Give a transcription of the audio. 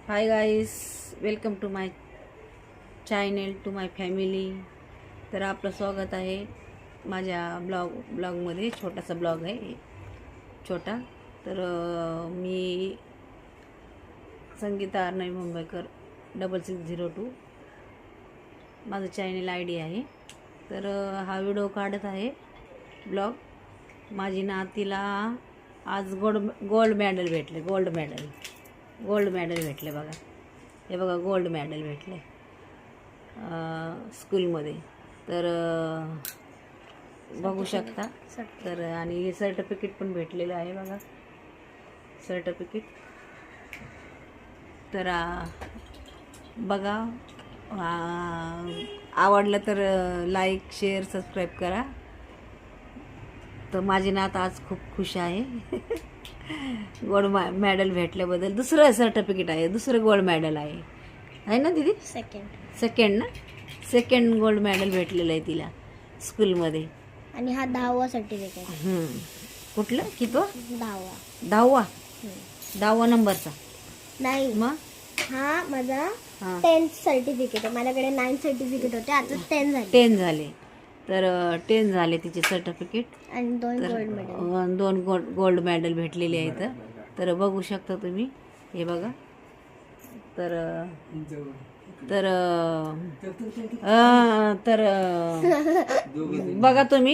High guys, welcome to my channel, to my family. तर आपलं स्वागत आहे माझ्या ब्लॉगमध्ये. छोटासा ब्लॉग आहे, छोटा. तर मी संगीता अर्णवी मुंबईकर 6602 माझं चॅनल ID आहे. तर हा व्हिडिओ काढत आहे ब्लॉग. माझी नातीला आज गोल्ड मेडल भेटले. गोल्ड मेडल भेटले बघा. हे बघा, गोल्ड मेडल भेटले स्कूलमध्ये. तर बघू शकता. तर आणि हे सर्टिफिकेट पण भेटलेलं आहे बघा, सर्टिफिकेट. तर बघा, आवडलं तर लाईक, शेअर, सबस्क्राईब करा. तर माझी नात आज खूप खुश आहे. गोल्ड मेडल भेटल्याबद्दल. दुसरं सर्टिफिकेट आहे, दुसरं गोल्ड मेडल आहे ना दीदी? सेकंड ना, सेकंड गोल्ड मेडल भेटलेलं आहे तिला स्कूलमध्ये. आणि हा 10वा सर्टिफिकेट. कुठलं? कितवा? 10वा. 10वा नंबरचा नाही, मग हा माझा 10th सर्टिफिकेट आहे. माझ्याकडे 9 सर्टिफिकेट होते, आता 10 झाले. 10 झाले. तर 10 झाले तिचे सर्टिफिकेट. आणि 2 गोल्ड मेडल. 2 गोल्ड मेडल भेटलेले आहेत. तर बघू शकता तुम्ही, हे बघा. तर तर तर बघा तुम्ही.